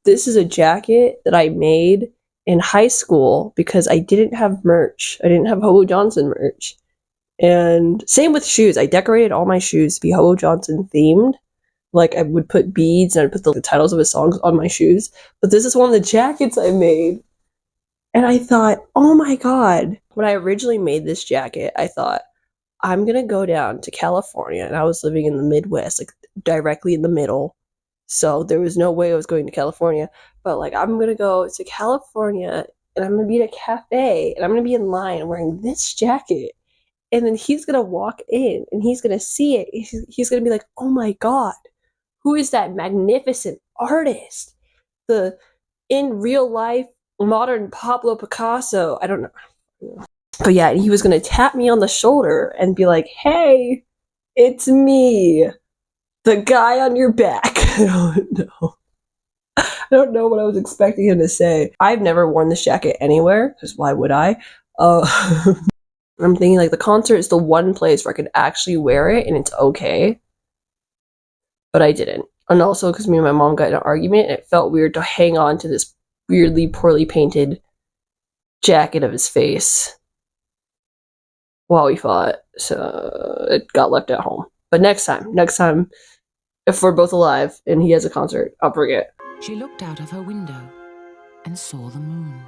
This is a jacket that I made in high school because I didn't have merch. I didn't have Hobo Johnson merch. And same with shoes. I decorated all my shoes to be Hobo Johnson themed. Like, I would put beads and I'd put the titles of his songs on my shoes. But this is one of the jackets I made. And I thought, oh my god. When I originally made this jacket, I thought, I'm going to go down to California. And I was living in the Midwest, like directly in the middle. So there was no way I was going to California. But like, I'm going to go to California and I'm going to be at a cafe and I'm going to be in line wearing this jacket. And then he's going to walk in and he's going to see it. He's going to be like, oh my god, who is that magnificent artist? The in real life modern Pablo Picasso. I don't know. But yeah, he was going to tap me on the shoulder and be like, hey, it's me. The guy on your back. I don't know what I was expecting him to say. I've never worn this jacket anywhere, because why would I? I'm thinking like the concert is the one place where I could actually wear it and it's okay. But I didn't. And also because me and my mom got in an argument and it felt weird to hang on to this weirdly poorly painted jacket of his face while we fought. So it got left at home. But next time, if we're both alive and he has a concert, I'll bring it. She looked out of her window and saw the moon.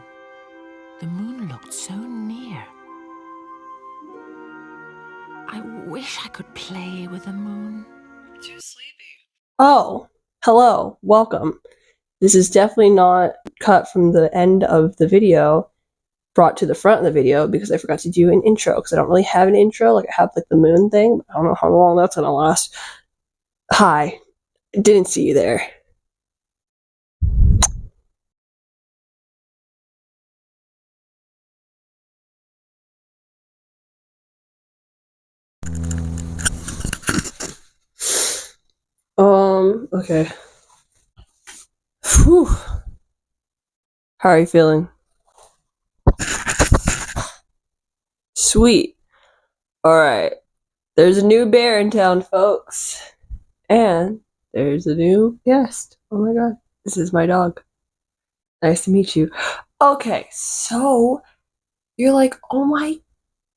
The moon looked so near. I wish I could play with the moon. I'm too sleepy. Oh, hello, welcome. This is definitely not cut from the end of the video, brought to the front of the video, because I forgot to do an intro, because I don't really have an intro. Like, I have like the moon thing, but I don't know how long that's gonna last. Hi, didn't see you there. Okay. Whew. How are you feeling? Sweet. Alright. There's a new bear in town, folks. And there's a new guest. Oh my god. This is my dog. Nice to meet you. Okay, so you're like, oh my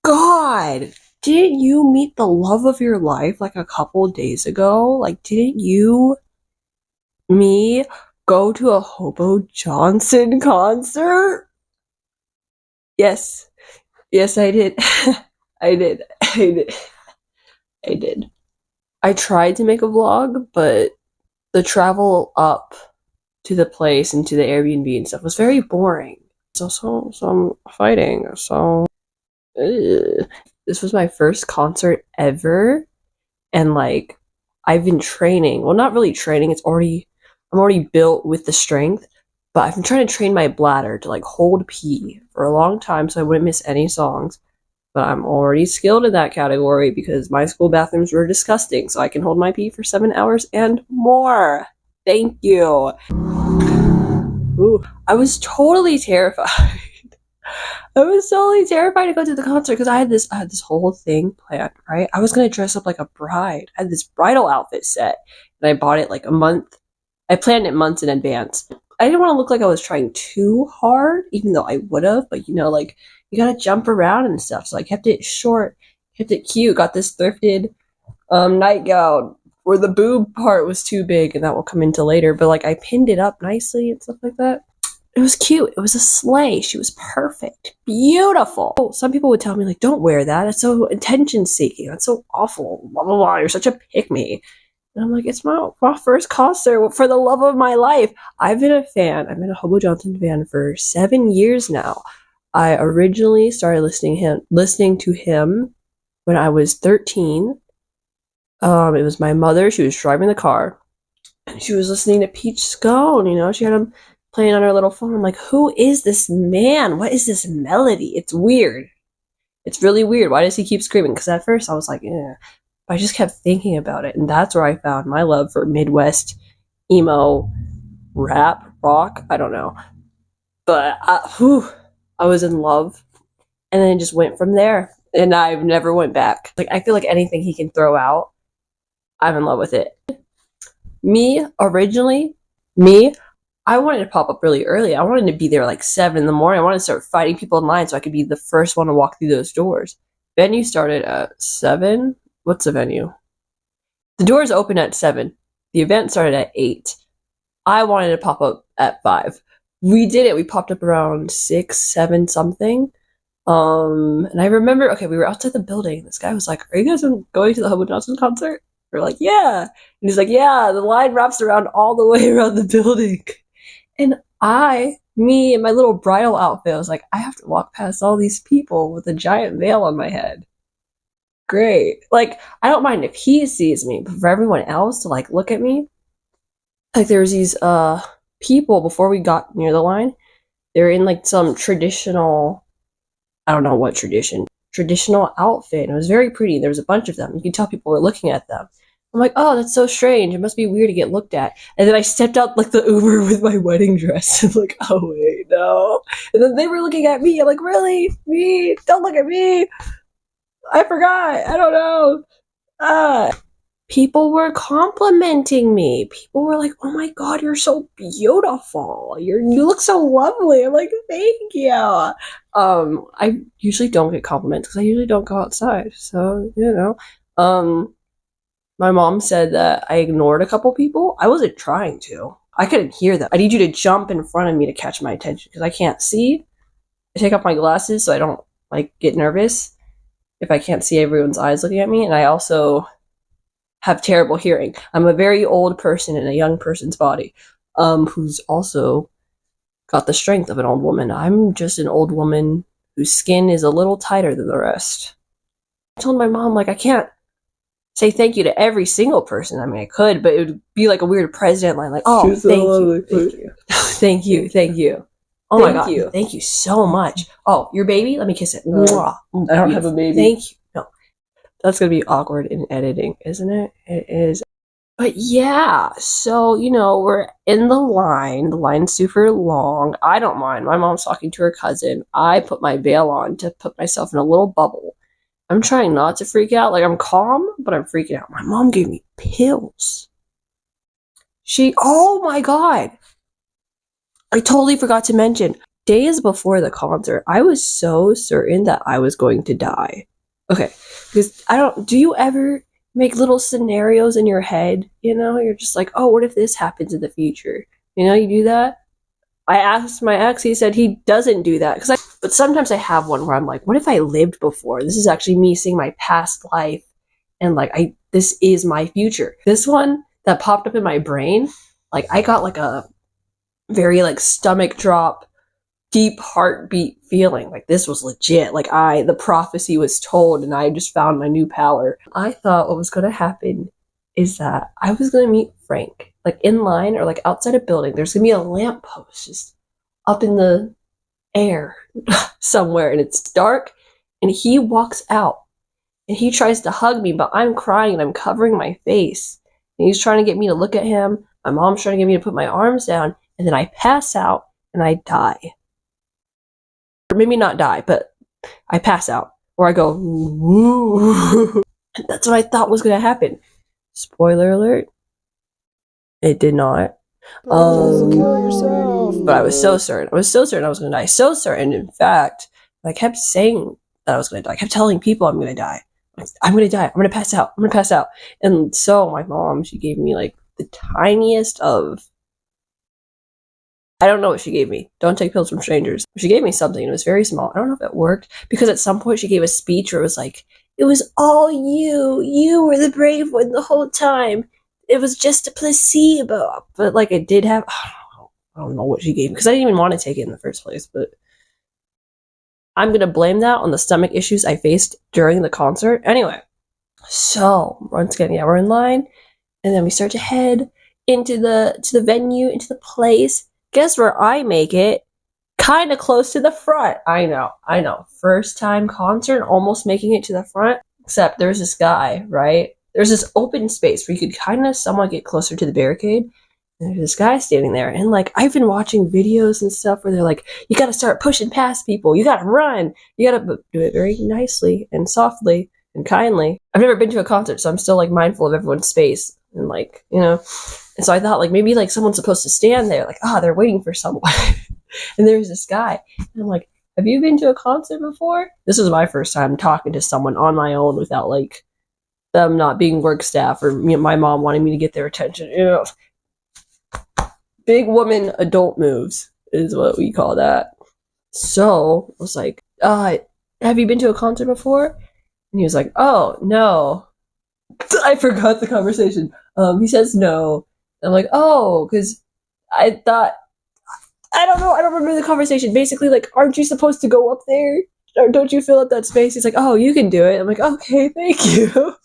god. Didn't you meet the love of your life like a couple days ago? Like, didn't you, me, go to a Hobo Johnson concert? Yes. Yes, I did. I did. I tried to make a vlog, but the travel up to the place and to the Airbnb and stuff was very boring. So I'm fighting, so... This was my first concert ever, and like, I've been training. Well, not really training, I'm already built with the strength, but I've been trying to train my bladder to like hold pee for a long time so I wouldn't miss any songs. But I'm already skilled in that category because my school bathrooms were disgusting, so I can hold my pee for 7 hours and more. Thank you. Ooh, I was totally terrified. I was totally terrified to go to the concert because I had this whole thing planned, right? I was gonna dress up like a bride. I had this bridal outfit set, and I bought it like a month. I planned it months in advance. I didn't want to look like I was trying too hard, even though I would have. But you know, like, you gotta jump around and stuff. So I kept it short, kept it cute. Got this thrifted nightgown where the boob part was too big, and that will come into later. But like, I pinned it up nicely and stuff like that. It was cute. It was a sleigh. She was perfect. Beautiful. Oh, some people would tell me, like, don't wear that. It's so attention-seeking. That's so awful. Blah, blah, blah. You're such a pick-me. And I'm like, it's my first concert for the love of my life. I've been a fan. I've been a Hobo Johnson fan for 7 years now. I originally started listening to him when I was 13. It was my mother. She was driving the car. And she was listening to Peach Scone. You know, she had him playing on her little phone. I'm like, who is this man? What is this melody? It's weird. It's really weird. Why does he keep screaming? Because at first I was like, yeah. But I just kept thinking about it. And that's where I found my love for Midwest emo rap, rock. I don't know. But I was in love. And then it just went from there. And I've never went back. Like, I feel like anything he can throw out, I'm in love with it. Me, I wanted to pop up really early. I wanted to be there like 7 in the morning. I wanted to start fighting people in line so I could be the first one to walk through those doors. Venue started at 7. What's the venue? The doors opened at 7. The event started at 8. I wanted to pop up at 5. We did it. We popped up around 6, 7 something. And I remember, okay, we were outside the building. This guy was like, "Are you guys going to the Hobo Johnson concert?" We're like, "Yeah." And he's like, "Yeah, the line wraps around all the way around the building." And me in my little bridal outfit, I was like, I have to walk past all these people with a giant veil on my head. Great. Like, I don't mind if he sees me, but for everyone else to like look at me, like there was these people before we got near the line. They were in like some traditional, I don't know what traditional outfit. And it was very pretty. There was a bunch of them. You could tell people were looking at them. I'm like, oh, that's so strange. It must be weird to get looked at. And then I stepped out like the Uber with my wedding dress. I'm like, oh wait, no. And then they were looking at me. I'm like, really? Me? Don't look at me. I forgot. I don't know. People were complimenting me. People were like, oh my god, you're so beautiful. You look so lovely. I'm like, thank you. I usually don't get compliments because I usually don't go outside. So, my mom said that I ignored a couple people. I wasn't trying to. I couldn't hear them. I need you to jump in front of me to catch my attention because I can't see. I take off my glasses so I don't like get nervous if I can't see everyone's eyes looking at me. And I also have terrible hearing. I'm a very old person in a young person's body, who's also got the strength of an old woman. I'm just an old woman whose skin is a little tighter than the rest. I told my mom, like, I can't say thank you to every single person. I mean, I could, but it would be like a weird president line, like, oh, thank you, thank you. Oh my god, thank you so much. Oh, your baby? Let me kiss it. I don't have a baby. Thank you. No, that's gonna be awkward in editing, isn't it? It is. But yeah, so, we're in the line. The line's super long. I don't mind. My mom's talking to her cousin. I put my veil on to put myself in a little bubble. I'm trying not to freak out. Like, I'm calm, but I'm freaking out. My mom gave me pills. Oh my god. I totally forgot to mention, days before the concert, I was so certain that I was going to die. Okay, because do you ever make little scenarios in your head? You're just like, oh, what if this happens in the future? You do that? I asked my ex, he said he doesn't do that. But sometimes I have one where I'm like, what if I lived before? This is actually me seeing my past life. And like, this is my future. This one that popped up in my brain, like I got like a very like stomach drop, deep heartbeat feeling. Like this was legit. Like the prophecy was told and I just found my new power. I thought what was going to happen is that I was going to meet Frank, like in line or like outside a building. There's going to be a lamppost just up in the air somewhere and it's dark and he walks out and he tries to hug me, but I'm crying and I'm covering my face and he's trying to get me to look at him. My mom's trying to get me to put my arms down and then I pass out and I die. Or maybe not die, but I pass out or I go woo. That's what I thought was going to happen. Spoiler alert, it did not. Kill yourself. But I was so certain. I was going to die. So certain. In fact, I kept saying that I was going to die. I kept telling people I'm going to die. I'm going to die. I'm going to pass out. I'm going to pass out. And so my mom, she gave me like the tiniest of, I don't know what she gave me. Don't take pills from strangers. She gave me something. It was very small. I don't know if it worked because at some point she gave a speech where it was like, it was all you. You were the brave one the whole time. It was just a placebo. But like it did have, I don't know what she gave me because I didn't even want to take it in the first place. But I'm going to blame that on the stomach issues I faced during the concert. Anyway, so once again, yeah, we're in line. And then we start to head into the venue, into the place. Guess where I make it? Kind of close to the front. I know. First time concert, almost making it to the front. Except there's this guy, right? There's this open space where you could kind of somewhat get closer to the barricade. And there's this guy standing there. And like, I've been watching videos and stuff where they're like, you got to start pushing past people. You got to run. You got to do it very nicely and softly and kindly. I've never been to a concert, so I'm still like mindful of everyone's space. And like, And And so I thought, like, maybe, like, someone's supposed to stand there, like, they're waiting for someone. And there's this guy. And I'm like, have you been to a concert before? This was my first time talking to someone on my own without, like, them not being work staff or my mom wanting me to get their attention. Big woman adult moves is what we call that. So I was like, have you been to a concert before? And he was like, oh, no. I forgot the conversation. He says no. I'm like, oh, because I thought, I don't know, I don't remember the conversation. Basically, like, aren't you supposed to go up there? Or don't you fill up that space? He's like, oh, you can do it. I'm like, okay, thank you.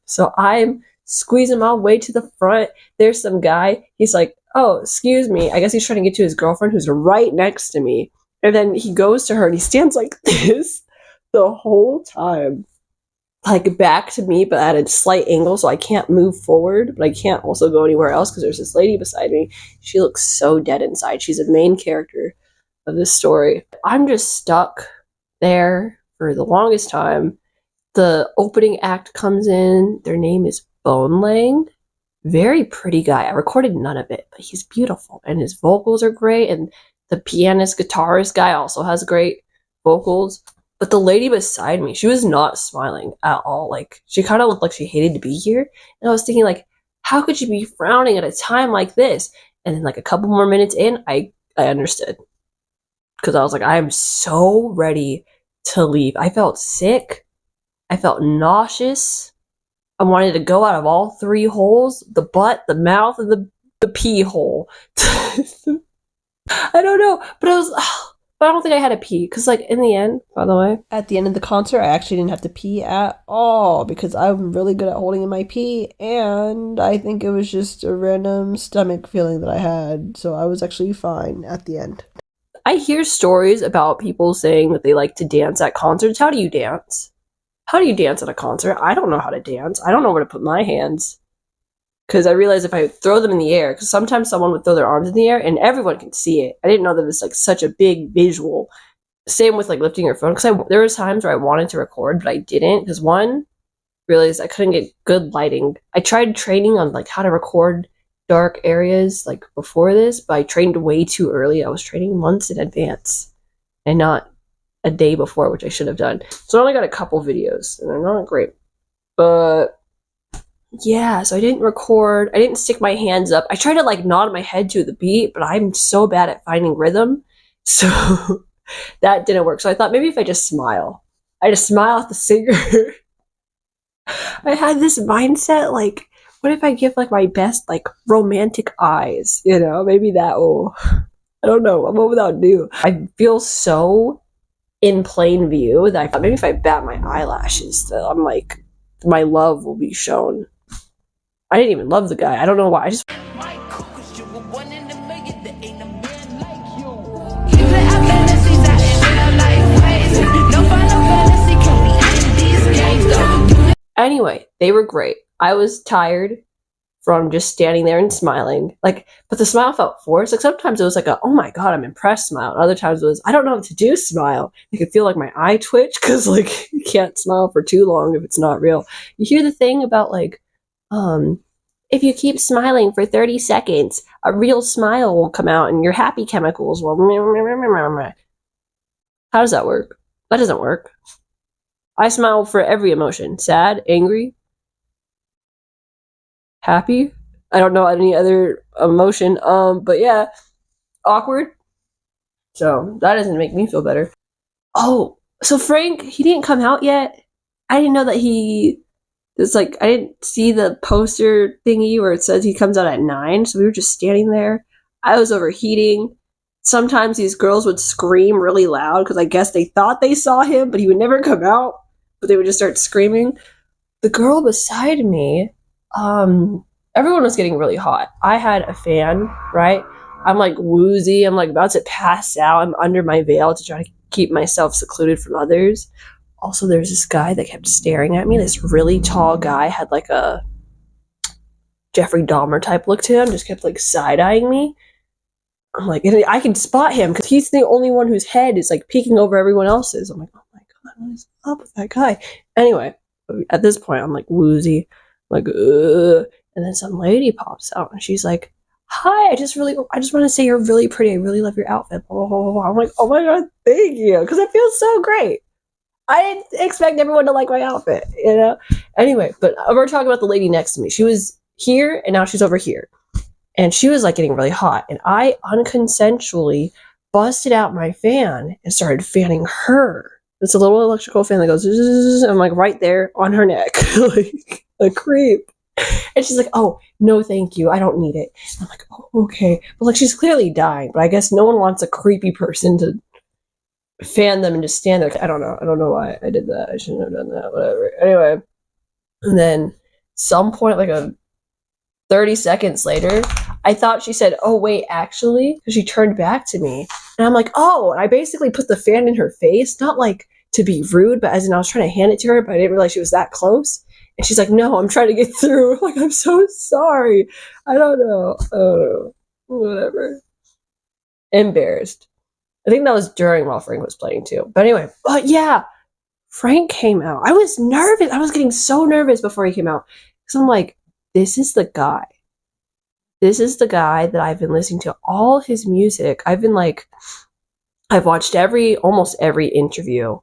So I'm squeezing my way to the front. There's some guy. He's like, oh, excuse me. I guess he's trying to get to his girlfriend who's right next to me. And then he goes to her and he stands like this the whole time. Like back to me, but at a slight angle, so I can't move forward, but I can't also go anywhere else because there's this lady beside me. She looks so dead inside. She's the main character of this story. I'm just stuck there for the longest time. The opening act comes in. Their name is Bone Lang. Very pretty guy. I recorded none of it, but he's beautiful, and his vocals are great, and the pianist guitarist guy also has great vocals. But the lady beside me, she was not smiling at all. Like, she kind of looked like she hated to be here. And I was thinking, like, how could you be frowning at a time like this? And then, like, a couple more minutes in, I understood. Because I was like, I am so ready to leave. I felt sick. I felt nauseous. I wanted to go out of all three holes. The butt, the mouth, and the pee hole. I don't know. But I don't think I had to pee, because, like, in the end, by the way. At the end of the concert, I actually didn't have to pee at all, because I'm really good at holding in my pee, and I think it was just a random stomach feeling that I had, so I was actually fine at the end. I hear stories about people saying that they like to dance at concerts. How do you dance? How do you dance at a concert? I don't know how to dance. I don't know where to put my hands. Because I realized if I throw them in the air, because sometimes someone would throw their arms in the air and everyone can see it. I didn't know that it was like such a big visual. Same with like lifting your phone. Because there was times where I wanted to record, but I didn't. Because one, realized I couldn't get good lighting. I tried training on like how to record dark areas like before this, but I trained way too early. I was training months in advance and not a day before, which I should have done. So I only got a couple videos, and they're not great. But yeah, so I didn't record. I didn't stick my hands up. I tried to like nod my head to the beat, but I'm so bad at finding rhythm. So that didn't work. So I thought maybe if I just smile. I just smile at the singer. I had this mindset, like, what if I give like my best like romantic eyes? You know, maybe that will, I don't know. What would that do? I feel so in plain view that I thought maybe if I bat my eyelashes, that I'm like, my love will be shown. I didn't even love the guy. I don't know why. I just. Anyway, they were great. I was tired from just standing there and smiling. Like, but the smile felt forced. Like sometimes it was like a, oh my god, I'm impressed smile. And other times it was, I don't know what to do smile. You could feel like my eye twitch because like you can't smile for too long if it's not real. You hear the thing about like, if you keep smiling for 30 seconds, a real smile will come out and your happy chemicals will. How does that work? That doesn't work. I smile for every emotion. Sad, angry, happy. I don't know any other emotion. But yeah, awkward. So that doesn't make me feel better. Oh, so Frank, he didn't come out yet. I didn't know that he. It's like I didn't see the poster thingy where it says he comes out at 9. So we were just standing there. I was overheating. Sometimes these girls would scream really loud because I guess they thought they saw him, but he would never come out. But they would just start screaming. The girl beside me, everyone was getting really hot. I had a fan, right? I'm like woozy. I'm like about to pass out. I'm under my veil to try to keep myself secluded from others. Also, there's this guy that kept staring at me. This really tall guy had like a Jeffrey Dahmer type look to him. Just kept like side-eyeing me. I'm like, and I can spot him because he's the only one whose head is like peeking over everyone else's. I'm like, oh my god, what is up with that guy? Anyway, at this point, I'm like woozy, like, ugh. And then some lady pops out and she's like, hi, I just want to say you're really pretty. I really love your outfit. Blah, blah, blah, blah. I'm like, oh my God, thank you. Because it feels so great. I didn't expect everyone to like my outfit, you know? Anyway, but we're talking about the lady next to me. She was here and now she's over here. And she was like getting really hot. And I unconsensually busted out my fan and started fanning her. It's a little electrical fan that goes, and I'm like right there on her neck, like a creep. And she's like, oh, no, thank you. I don't need it. And I'm like, oh, okay. But like, she's clearly dying, but I guess no one wants a creepy person to fan them and just stand there. I don't know. I don't know why I did that. I shouldn't have done that. Whatever. Anyway. And then some point, like 30 seconds later, I thought she said, oh, wait, actually, because she turned back to me. And I'm like, oh, and I basically put the fan in her face, not like to be rude, but as in I was trying to hand it to her, but I didn't realize she was that close. And she's like, no, I'm trying to get through. Like, I'm so sorry. I don't know. Whatever. Embarrassed. I think that was during while Frank was playing too. But anyway, but yeah, Frank came out. I was nervous. I was getting so nervous before he came out. Because I'm like, this is the guy. This is the guy that I've been listening to all his music. I've watched almost every interview.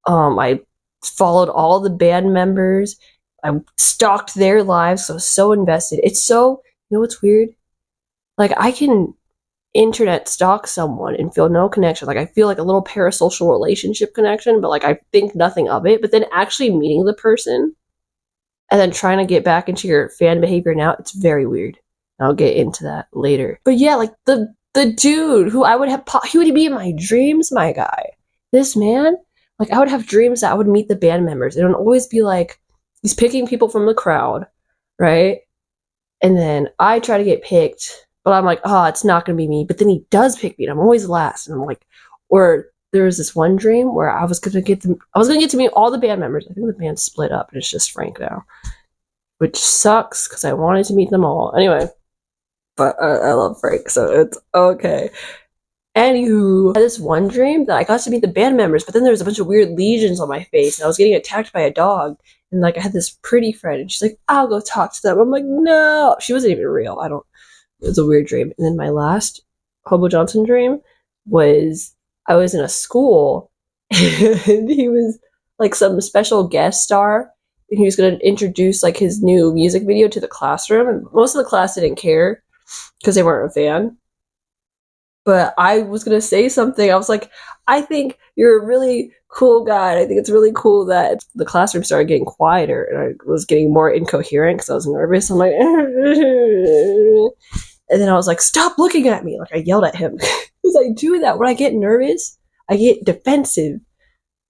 I followed all the band members. I stalked their lives. So I was so invested. It's so, you know what's weird? Like, I can internet stalk someone and feel no connection. Like, I feel like a little parasocial relationship connection, but like, I think nothing of it. But then actually meeting the person and then trying to get back into your fan behavior now, it's very weird. I'll get into that later. But yeah, like the dude who I would have, he would be in my dreams, my guy. This man, like I would have dreams that I would meet the band members. It would always be like, he's picking people from the crowd, right? And then I try to get picked, but I'm like, oh, it's not going to be me. But then he does pick me and I'm always last. And I'm like, or there was this one dream where I was going to get to meet all the band members. I think the band split up and it's just Frank now, which sucks because I wanted to meet them all. Anyway. But I love Frank, so it's okay. Anywho, I had this one dream that I got to meet the band members, but then there was a bunch of weird lesions on my face, and I was getting attacked by a dog. And like I had this pretty friend, and she's like, "I'll go talk to them." I'm like, "No," she wasn't even real. It was a weird dream. And then my last Hobo Johnson dream was I was in a school, and he was like some special guest star, and he was going to introduce like his new music video to the classroom, and most of the class didn't care because they weren't a fan. But I was going to say something. I was like, I think you're a really cool guy. I think it's really cool that the classroom started getting quieter and I was getting more incoherent because I was nervous. I'm like, and then I was like, stop looking at me. Like I yelled at him because I do that. When I get nervous, I get defensive,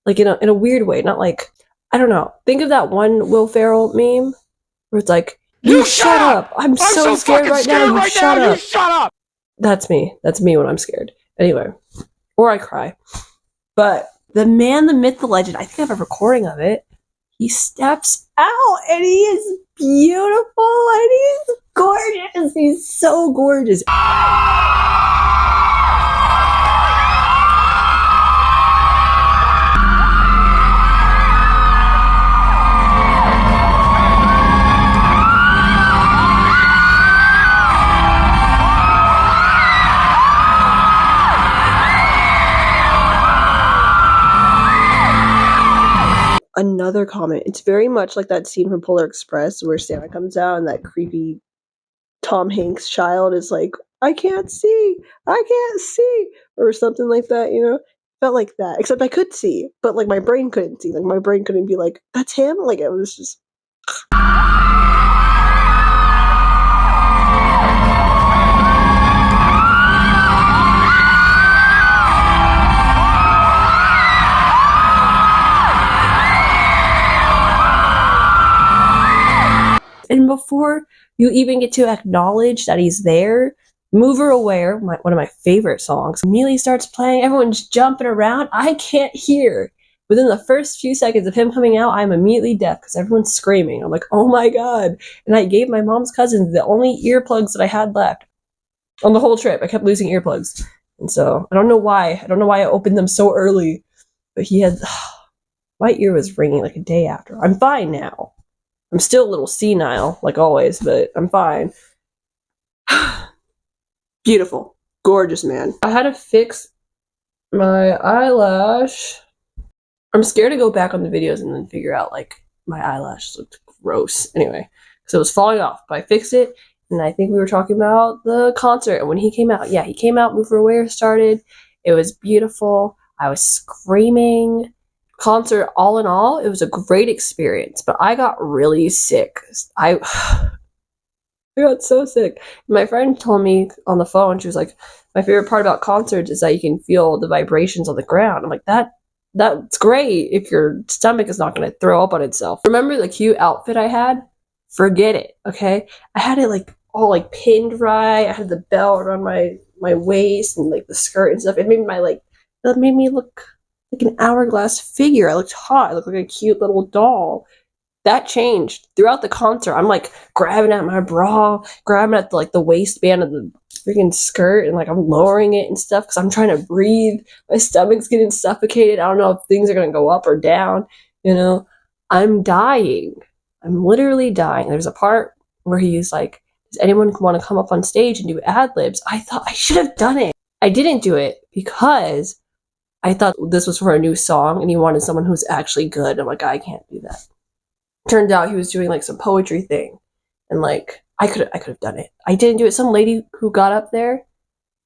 like in a weird way. Not like, I don't know. Think of that one Will Ferrell meme where it's like, you shut up! I'm so scared right now. You shut up! You shut up! That's me. That's me when I'm scared. Anyway. Or I cry. But the man, the myth, the legend, I think I have a recording of it. He steps out and he is beautiful and he's gorgeous. He's so gorgeous. Another comment. It's very much like that scene from Polar Express where Santa comes out and that creepy Tom Hanks child is like, I can't see, or something like that, you know? Felt like that. Except I could see, but like my brain couldn't see. Like my brain couldn't be like, that's him? Like it was just... And before you even get to acknowledge that he's there, Mover Aware, one of my favorite songs, immediately starts playing. Everyone's jumping around. I can't hear. Within the first few seconds of him coming out, I'm immediately deaf because everyone's screaming. I'm like, oh my God. And I gave my mom's cousin the only earplugs that I had left on the whole trip. I kept losing earplugs. And so I don't know why. I don't know why I opened them so early. But he had... my ear was ringing like a day after. I'm fine now. I'm still a little senile, like always, but I'm fine. Beautiful. Gorgeous, man. I had to fix my eyelash. I'm scared to go back on the videos and then figure out, like, my eyelashes looked gross. Anyway, so it was falling off, but I fixed it, and I think we were talking about the concert, and when he came out, yeah, he came out, Move for Aware started. It was beautiful. I was screaming. Concert, all in all, it was a great experience, but I got really sick. I got so sick. My friend told me on the phone, she was like, my favorite part about concerts is that you can feel the vibrations on the ground. I'm like, that's great if your stomach is not going to throw up on itself. Remember the cute outfit I had? Forget it, okay? I had it like all like pinned right. I had the belt around my waist and like the skirt and stuff. It made me look like an hourglass figure. I looked hot. I looked like a cute little doll. That changed throughout the concert. I'm like grabbing at my bra, grabbing at the waistband of the freaking skirt, and like I'm lowering it and stuff because I'm trying to breathe. My stomach's getting suffocated. I don't know if things are gonna go up or down. You know, I'm dying. I'm literally dying. There's a part where he's like, "Does anyone want to come up on stage and do ad libs?" I thought I should have done it. I didn't do it because I thought this was for a new song, and he wanted someone who's actually good. I'm like, I can't do that. Turned out he was doing like some poetry thing, and like I could have done it. I didn't do it. Some lady who got up there,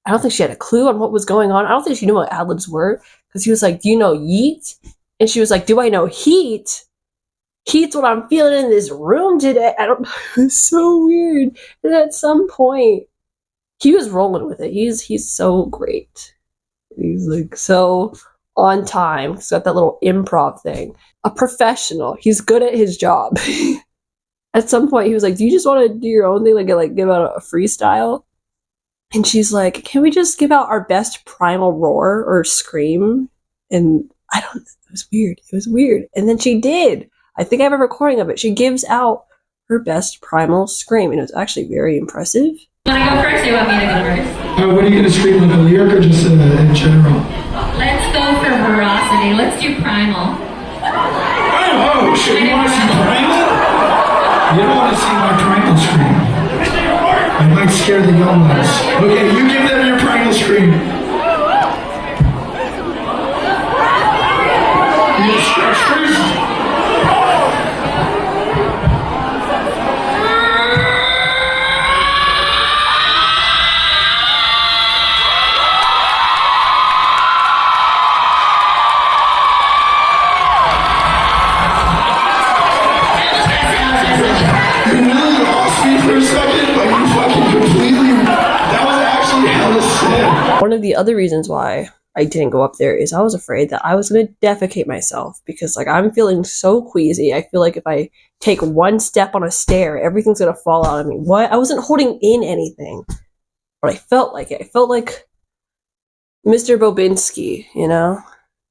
I don't think she had a clue on what was going on. I don't think she knew what ad libs were, because he was like, "Do you know yeet?" And she was like, "Do I know heat? Heat's what I'm feeling in this room today." I don't. It was so weird. And at some point, he was rolling with it. He's so great. He's like so on time. He's got that little improv thing. A professional. He's good at his job. At some point, he was like, "Do you just want to do your own thing, like give out a freestyle?" And she's like, "Can we just give out our best primal roar or scream?" And I don't. It was weird. It was weird. And then she did. I think I have a recording of it. She gives out her best primal scream, and it was actually very impressive. You want to go first, or you want me to go first? What are you going to scream, like a lyric or just in general? Let's go for veracity. Let's do primal. Oh, shit, you want to see primal? You don't want to see my primal scream. I might scare the young ones. Okay, you give them your primal scream. You stretch first. One of the other reasons why I didn't go up there is I was afraid that I was going to defecate myself, because like I'm feeling so queasy. I feel like if I take one step on a stair, everything's going to fall out of me. What? I wasn't holding in anything, but I felt like it. I felt like Mr. Bobinski, you know,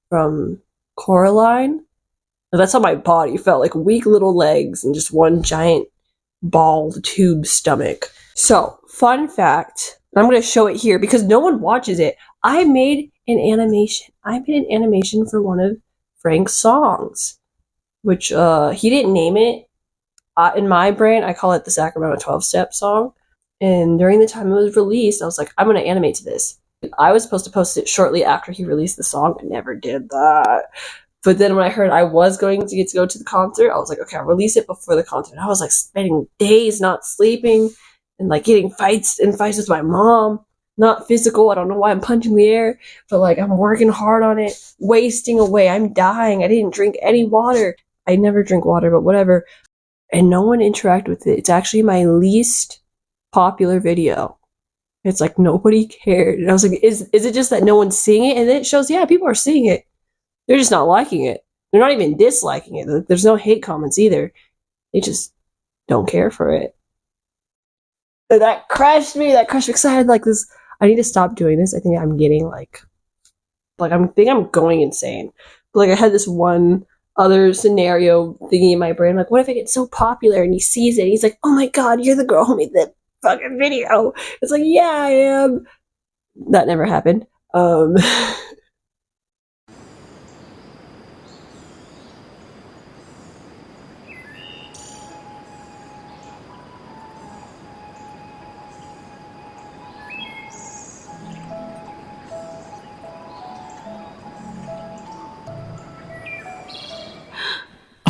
from Coraline. That's how my body felt, like weak little legs and just one giant bald tube stomach. So, fun fact. I'm going to show it here because no one watches it. I made an animation. I made an animation for one of Frank's songs, which he didn't name it. In my brain, I call it the Sacramento 12-Step song. And during the time it was released, I was like, I'm going to animate to this. I was supposed to post it shortly after he released the song. I never did that. But then when I heard I was going to get to go to the concert, I was like, okay, I'll release it before the concert. And I was like spending days not sleeping and like getting fights with my mom. Not physical. I don't know why I'm punching the air, but like I'm working hard on it, wasting away. I'm dying. I didn't drink any water. I never drink water, but whatever. And no one interacted with it. It's actually my least popular video. It's like nobody cared. And I was like, is it just that no one's seeing it? And then it shows, yeah, people are seeing it. They're just not liking it. They're not even disliking it. There's no hate comments either. They just don't care for it. And that crushed me. Because I had like this. I need to stop doing this. I think I'm getting like I'm going insane. But like I had this one other scenario thingy in my brain. Like, what if I get so popular and he sees it? And he's like, oh my god, you're the girl who made the fucking video. It's like, yeah, I am. That never happened.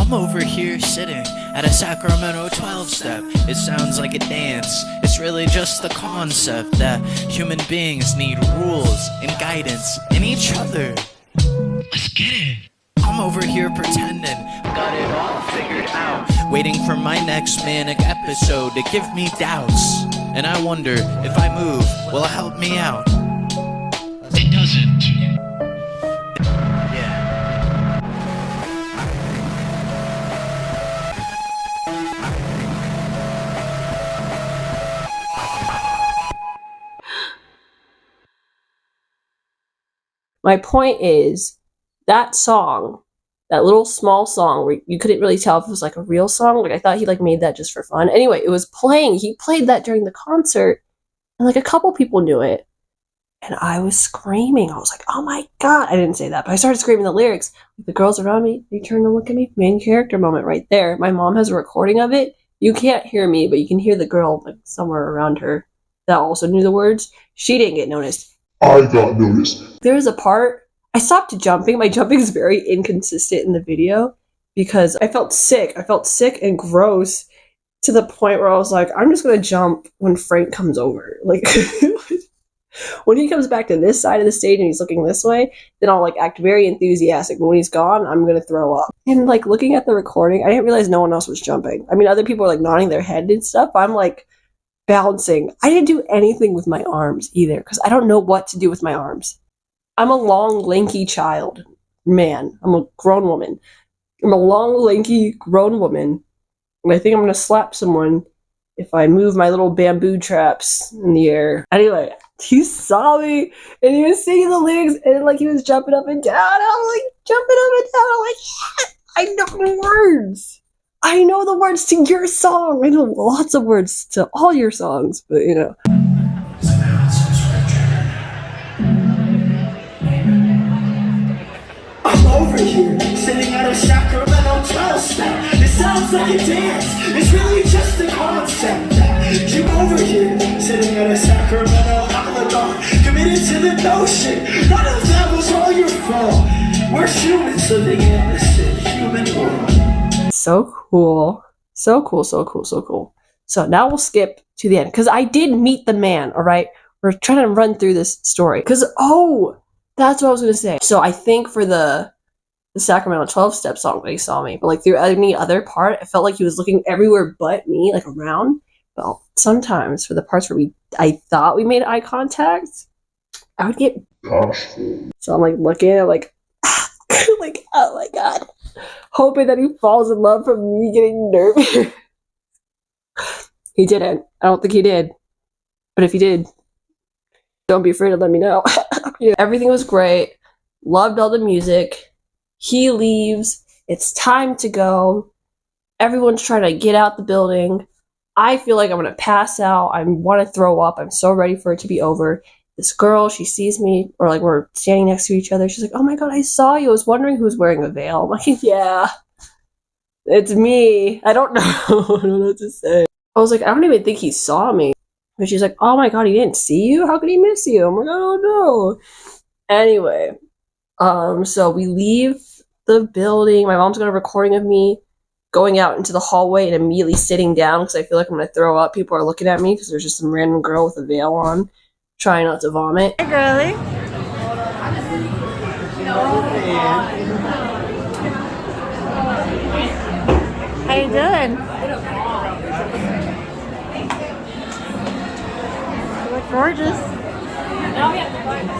I'm over here sitting at a Sacramento 12-step. It sounds like a dance. It's really just the concept that human beings need rules and guidance in each other. Let's get it. I'm over here pretending got it all figured out, waiting for my next manic episode to give me doubts. And I wonder if I move, will it help me out? It doesn't. Yeah. My point is, that song, that little small song where you couldn't really tell if it was like a real song. Like I thought he like made that just for fun. Anyway, it was playing. He played that during the concert, and like a couple people knew it. And I was screaming. I was like, oh my God. I didn't say that, but I started screaming the lyrics. The girls around me, they turned to look at me. Main character moment right there. My mom has a recording of it. You can't hear me, but you can hear the girl like somewhere around her that also knew the words. She didn't get noticed. I got noticed. There was a part, I stopped jumping. My jumping is very inconsistent in the video because I felt sick. I felt sick and gross to the point where I was like, I'm just going to jump when Frank comes over. Like, when he comes back to this side of the stage and he's looking this way, then I'll like act very enthusiastic. But when he's gone, I'm going to throw up. And like looking at the recording, I didn't realize no one else was jumping. I mean, other people were like nodding their head and stuff. I'm like bouncing. I didn't do anything with my arms either because I don't know what to do with my arms. I'm a long, lanky child. Man, I'm a grown woman. I'm a long, lanky, grown woman. And I think I'm going to slap someone if I move my little bamboo traps in the air. Anyway, he saw me and he was singing the lyrics and like he was jumping up and down. I was like jumping up and down. I'm like, yeah, I know the words. I know the words to your song. I know lots of words to all your songs, but you know. I'm over here, sitting at a Sacramento 12-step. It sounds like a dance, it's really just a concept. I'm over here, sitting at a Sacramento oligarch, committed to the notion, none of that was all your fault. We're humans living in this human world. So cool. So cool, so cool, so cool. So now we'll skip to the end, because I did meet the man, alright? We're trying to run through this story. Because, that's what I was going to say. So I think for the Sacramento 12-step song that he saw me, but like through any other part, I felt like he was looking everywhere but me, like around. Well, sometimes for the parts where I thought we made eye contact, I would get bashful. So I'm like looking at like, like, oh my God. Hoping that he falls in love from me getting nervous. He didn't. I don't think he did. But if he did, don't be afraid to let me know. Yeah. Everything was great. Loved all the music. He leaves. It's time to go. Everyone's trying to get out the building. I feel like I'm going to pass out. I want to throw up. I'm so ready for it to be over. This girl, she sees me, or like we're standing next to each other. She's like, oh my God, I saw you. I was wondering who's wearing a veil. I'm like, yeah, it's me. I don't know. I don't know what to say. I was like, I don't even think he saw me. But she's like, oh my God, he didn't see you? How could he miss you? I'm like, I don't know. Anyway, so we leave the building. My mom's got a recording of me going out into the hallway and immediately sitting down because I feel like I'm going to throw up. People are looking at me because there's just some random girl with a veil on trying not to vomit. Hey, girlie. How you doing? You look gorgeous. Now we have to find them.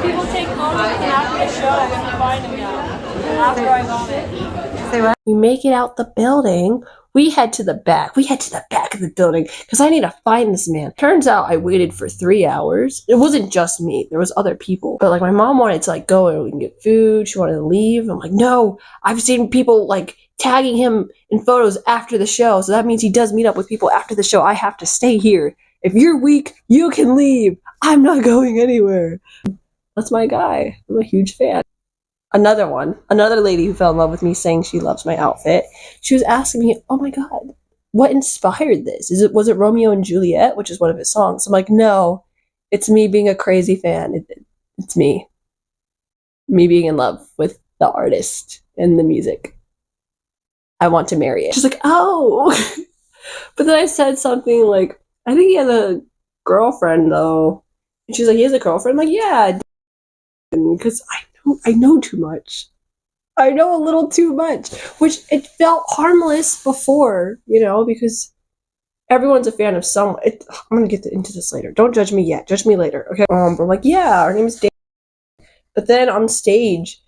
People take photos after the show. I have to find them now. After I vomit. Say what? We make it out the building. We head to the back. We head to the back of the building because I need to find this man. Turns out I waited for 3 hours. It wasn't just me. There was other people. But like my mom wanted to like go and we can get food. She wanted to leave. I'm like, no. I've seen people like tagging him in photos after the show. So that means he does meet up with people after the show. I have to stay here. If you're weak, you can leave. I'm not going anywhere. That's my guy. I'm a huge fan. Another lady who fell in love with me saying she loves my outfit. She was asking me, oh my God, what inspired this? Was it Romeo and Juliet, which is one of his songs? I'm like, no, it's me being a crazy fan. It's me being in love with the artist and the music. I want to marry it. She's like, oh. But then I said something like, I think he has a girlfriend though. And she's like, he has a girlfriend? I'm like, yeah, because I know too much. I know a little too much, which it felt harmless before, because everyone's a fan of someone. I'm gonna get into this later. Don't judge me yet. Judge me later, okay? But I'm like, yeah, her name is Dave. But then on stage,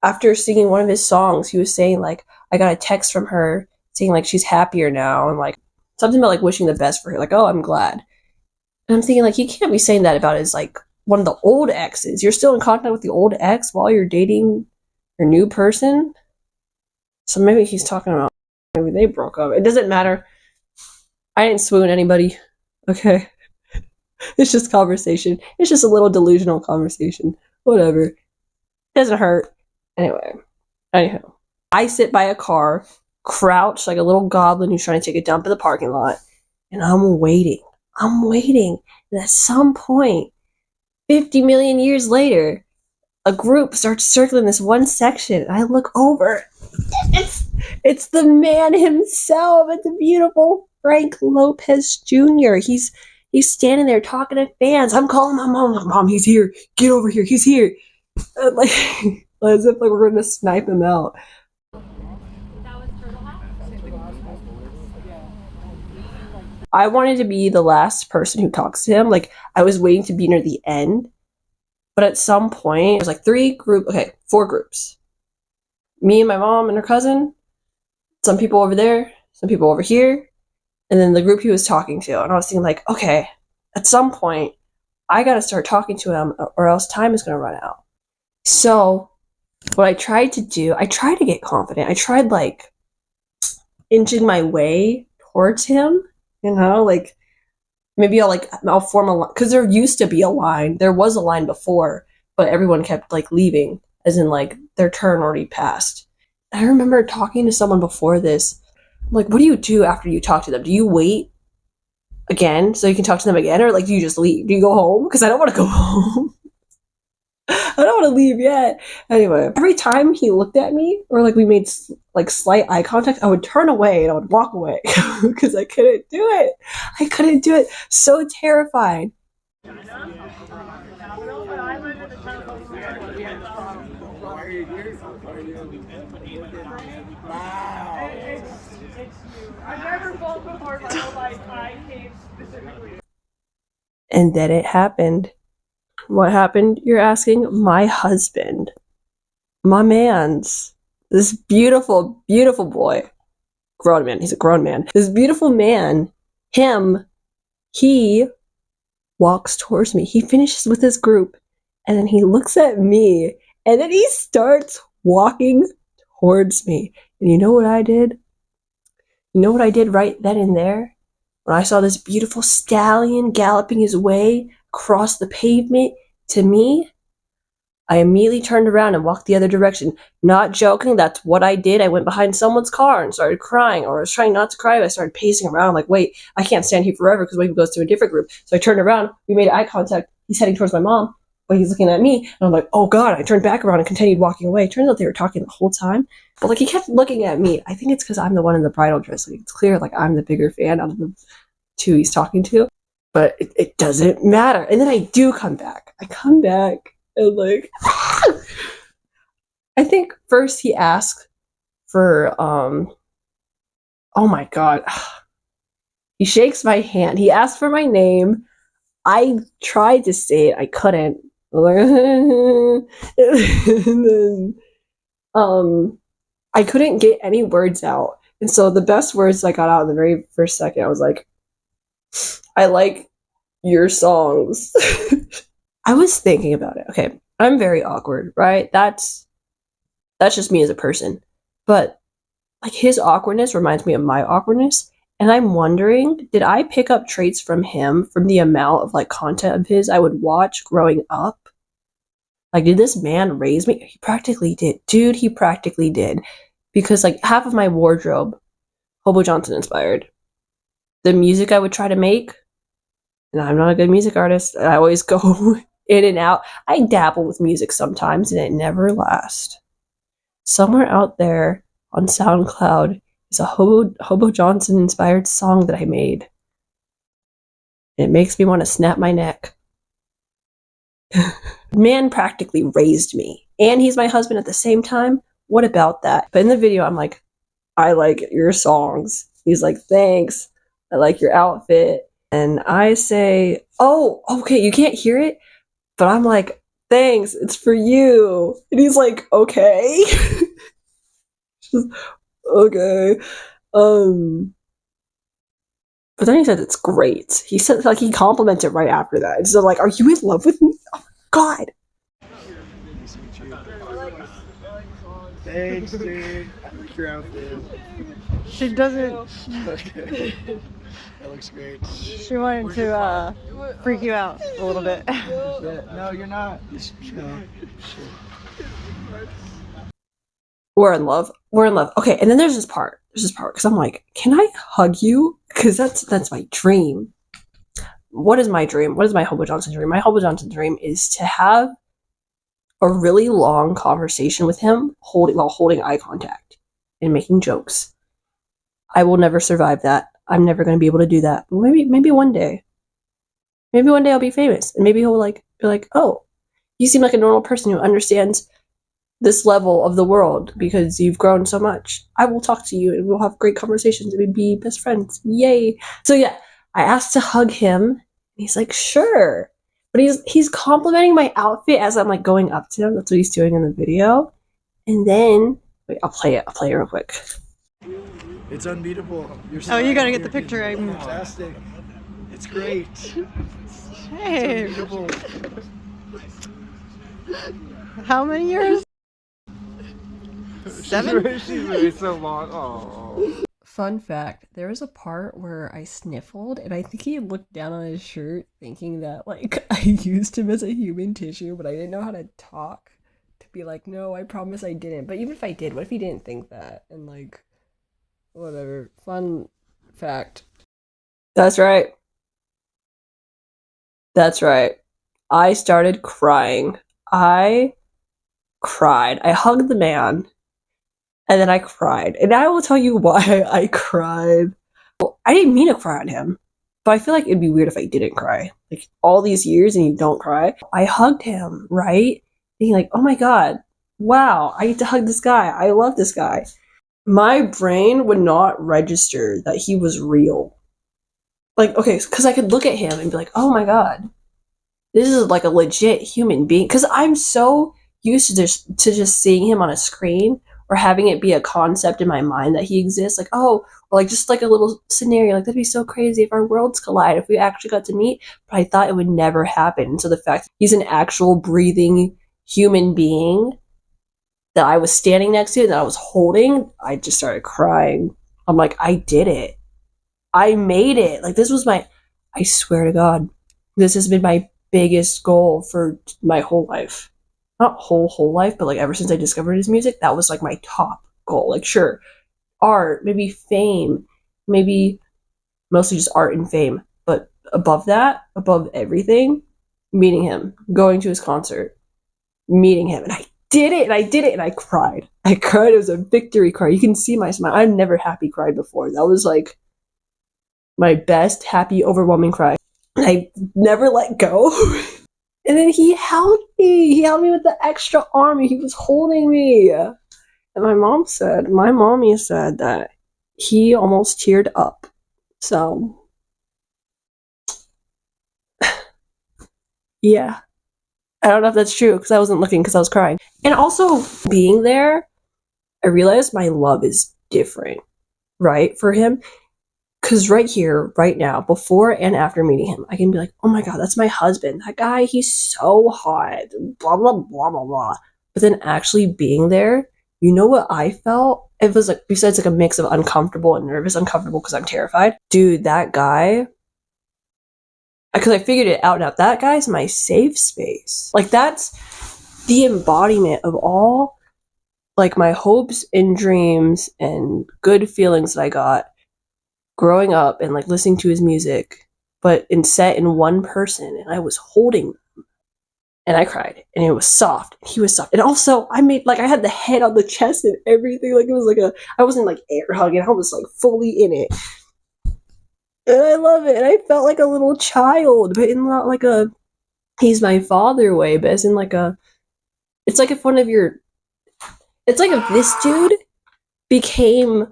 after singing one of his songs, he was saying like, I got a text from her saying like she's happier now, and like something about like wishing the best for her. Like, oh, I'm glad. And I'm thinking like, he can't be saying that about his like one of the old exes. You're still in contact with the old ex while you're dating your new person. So maybe he's talking about maybe they broke up. It doesn't matter. I didn't swoon anybody. Okay. It's just conversation. It's just a little delusional conversation. Whatever. Doesn't hurt. Anyhow. I sit by a car, crouched like a little goblin who's trying to take a dump in the parking lot, and I'm waiting. And at some point, 50 million years later, a group starts circling this one section, and I look over. It's the man himself. It's a beautiful Frank Lopez Jr. He's standing there talking to fans. I'm calling my mom. Like, Mom, he's here. Get over here. He's here. Like, as if like we're gonna snipe him out. I wanted to be the last person who talks to him. Like, I was waiting to be near the end. But at some point, it was like 4 groups. Me and my mom and her cousin, some people over there, some people over here, and then the group he was talking to. And I was thinking like, okay, at some point, I gotta start talking to him or else time is gonna run out. So what I tried to do, I tried to get confident. I tried like inching my way towards him, like maybe I'll form a line, because there used to be a line. There was a line before, but everyone kept like leaving, as in like their turn already passed. I remember talking to someone before this. I'm like, what do you do after you talk to them? Do you wait again so you can talk to them again, or like do you just leave? Do you go home? Because I don't want to go home. I don't want to leave yet. Anyway, every time he looked at me or like we made like slight eye contact, I would turn away and I would walk away because I couldn't do it. So terrified. And then it happened. What happened, you're asking? My husband. My man's. This beautiful, beautiful boy. Grown man. He's a grown man. This beautiful man, he walks towards me. He finishes with his group, and then he looks at me, and then he starts walking towards me. And you know what I did? You know what I did right then and there? When I saw this beautiful stallion galloping his way across the pavement to me, I immediately turned around and walked the other direction. Not joking, that's what I did. I went behind someone's car and started crying, or I was trying not to cry, but I started pacing around like, wait, I can't stand here forever because he goes to a different group. So I turned around, we made eye contact, he's heading towards my mom, but he's looking at me, and I'm like, oh god, I turned back around and continued walking away. Turns out they were talking the whole time, but like he kept looking at me. I think it's because I'm the one in the bridal dress. Like, it's clear like I'm the bigger fan out of the two he's talking to. But it doesn't matter. And then I do come back. I come back and like, I think first he asked for, oh my god. He shakes my hand. He asked for my name. I tried to say it. I couldn't. And then, I couldn't get any words out. And so the best words I got out in the very first second, I was like, I like your songs. I was thinking about it. Okay, I'm very awkward, right? That's just me as a person. But like his awkwardness reminds me of my awkwardness, and I'm wondering, did I pick up traits from him from the amount of like content of his I would watch growing up? Like, did this man raise me? He practically did. Dude, he practically did. Because like half of my wardrobe, Hobo Johnson inspired. The music I would try to make, and I'm not a good music artist. I always go in and out. I dabble with music sometimes, and it never lasts. Somewhere out there on SoundCloud It's a Hobo Johnson inspired song that I made. It makes me want to snap my neck. Man practically raised me, and he's my husband at the same time. What about that? But in the video, I'm like, I like your songs. He's like, thanks. I like your outfit. And I say, oh, okay, you can't hear it? But I'm like, thanks, it's for you. And he's like, okay. Just, okay. But then he said it's great. He said, like, he complimented right after that. So like, are you in love with me? Oh God. Thanks, dude. I like your outfit. She doesn't. Okay. That looks great. She wanted to freak you out a little bit. No, you're not. No. We're in love. We're in love. Okay, and then there's this part. Because I'm like, can I hug you? Because that's my dream. What is my dream? What is my Hobo Johnson dream? My Hobo Johnson dream is to have a really long conversation with him while holding eye contact and making jokes. I will never survive that. I'm never going to be able to do that. But maybe one day. Maybe one day I'll be famous. And maybe he'll like be like, oh, you seem like a normal person who understands this level of the world because you've grown so much. I will talk to you and we'll have great conversations and we'll be best friends. Yay. So yeah, I asked to hug him and he's like, sure. But he's complimenting my outfit as I'm like going up to him. That's what he's doing in the video. And then wait, I'll play it real quick. It's unbeatable. Oh, you gotta get the picture. Fantastic. It's great. Hey, It's unbeatable. how many years? 7? She's really so long. Oh. Fun fact, there was a part where I sniffled and I think he looked down on his shirt thinking that like I used him as a human tissue, but I didn't know how to talk to be like, no, I promise I didn't. But even if I did, what if he didn't think that? And like, whatever. Fun fact. That's right. That's right. I started crying. I cried. I hugged the man. And then I cried. And I will tell you why I cried. Well, I didn't mean to cry on him. But I feel like it'd be weird if I didn't cry. Like, all these years and you don't cry. I hugged him, right? Thinking like, oh my God. Wow, I get to hug this guy. I love this guy. My brain would not register that he was real. Like, okay, because I could look at him and be like, oh my God. This is like a legit human being. Because I'm so used to just seeing him on a screen. Or having it be a concept in my mind that he exists, like, oh, or like just like a little scenario, like that'd be so crazy if our worlds collide, if we actually got to meet, but I thought it would never happen. And so the fact that he's an actual breathing human being that I was standing next to and that I was holding, I just started crying. I'm like, I did it. I made it. Like this was I swear to God, this has been my biggest goal for my whole life. Not whole life, but like ever since I discovered his music, that was like my top goal. Like sure, art, maybe fame, maybe mostly just art and fame. But above that, above everything, meeting him, going to his concert, meeting him. And I did it, and I did it, and I cried. I cried. It was a victory cry. You can see my smile. I've never happy cried before. That was like my best happy, overwhelming cry. And I never let go. And then he held me. He held me with the extra arm. He was holding me. And my mommy said that he almost teared up. So, yeah. I don't know if that's true because I wasn't looking because I was crying. And also, being there, I realized my love is different, right, for him. Because right here, right now, before and after meeting him, I can be like, oh my God, that's my husband. That guy, he's so hot. Blah, blah, blah, blah, blah. But then actually being there, you know what I felt? It was like, besides like a mix of uncomfortable and nervous, uncomfortable because I'm terrified. Dude, that guy, because I figured it out now, that guy's my safe space. Like that's the embodiment of all like my hopes and dreams and good feelings that I got growing up and like listening to his music, but set in one person, and I was holding them. and I cried, and it was soft. He was soft, and also I had the head on the chest and everything. Like it was like I wasn't like air hugging. I was like fully in it, and I love it. And I felt like a little child, but in not like a he's my father way, but as in like it's like if it's like if this dude became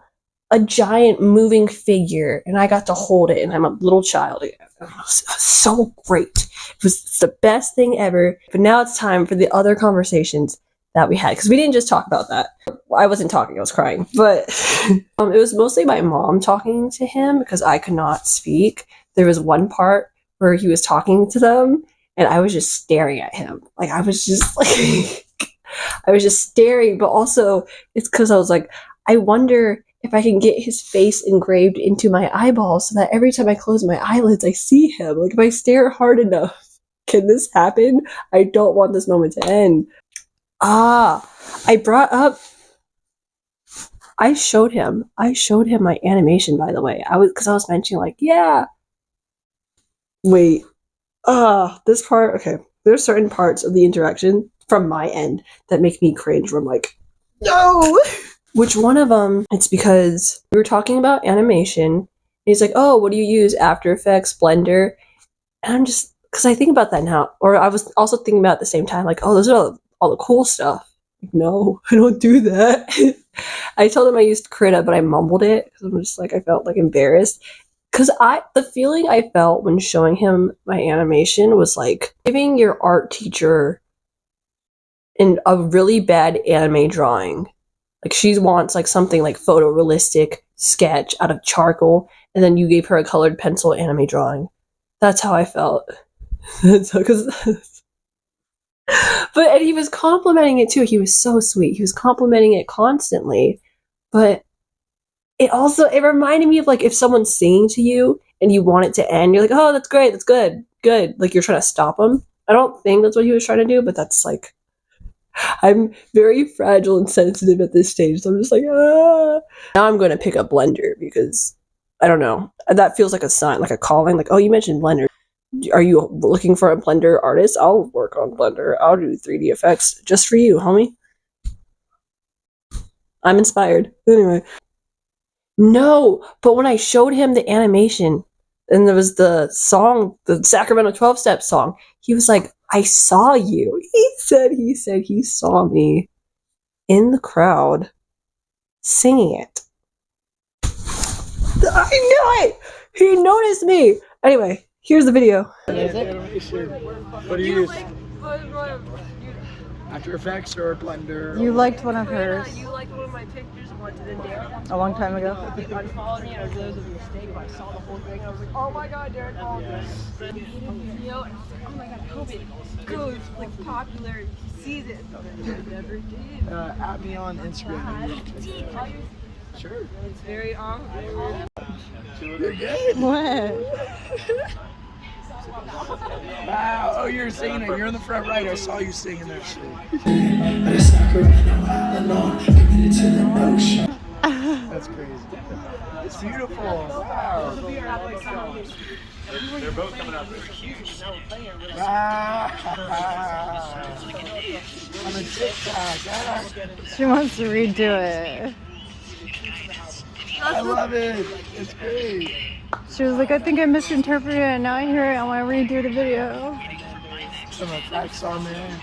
a giant moving figure and I got to hold it and I'm a little child again. It was so great. It was the best thing ever. But now it's time for the other conversations that we had, because we didn't just talk about that. I wasn't talking, I was crying. But it was mostly my mom talking to him because I could not speak. There was one part where he was talking to them and I was just staring at him. Like I was just like I was just staring, but also it's because I was like, I wonder if I can get his face engraved into my eyeballs so that every time I close my eyelids, I see him. Like if I stare hard enough, can this happen? I don't want this moment to end. I brought up, I showed him my animation, by the way. Because I was mentioning like, yeah. Wait. This part, okay. There's certain parts of the interaction from my end that make me cringe where I'm like, no! Which one of them? It's because we were talking about animation. And he's like, oh, what do you use? After Effects, Blender? And I'm just, because I think about that now. Or I was also thinking about at the same time, like, oh, those are all the cool stuff. Like, no, I don't do that. I told him I used Krita, but I mumbled it because I'm just like, I felt like embarrassed. Because the feeling I felt when showing him my animation was like giving your art teacher in a really bad anime drawing. Like she wants like something like photorealistic sketch out of charcoal, and then you gave her a colored pencil anime drawing. That's how I felt. And he was complimenting it too. He was so sweet. He was complimenting it constantly. But it reminded me of like if someone's singing to you and you want it to end, you're like, oh, that's great, that's good. Like you're trying to stop them. I don't think that's what he was trying to do, but that's like, I'm very fragile and sensitive at this stage, so I'm just like, ah. Now I'm going to pick up Blender because, I don't know, that feels like a sign, like a calling, like, oh, you mentioned Blender. Are you looking for a Blender artist? I'll work on Blender. I'll do 3D effects just for you, homie. I'm inspired. Anyway. No, but when I showed him the animation, and there was the song, the Sacramento 12-step song, he was like, I saw you. He said he saw me in the crowd singing it. I knew it! He noticed me! Anyway, here's the video. What do you use? After Effects or Blender? You liked one of hers You liked one of my pictures and wanted to dare. a long time ago. You unfollowed me, and I realized it was a mistake, but I saw the whole thing. I was like, oh my god, Derek followed me. You know, and I was like, oh my god, I hope it goes like popular. He sees it. It never did. Add me on Instagram. Sure. It's very awkward. You're good. What? Wow. Oh, you're singing it. You're in the front right. I saw you singing that shit. That's crazy. It's beautiful. Wow. They're both coming out. Wow. On a TikTok. She wants to redo it. I love it. It's great. She was like, I think I misinterpreted it, and now I hear it, I want to redo the video. Some effects on there.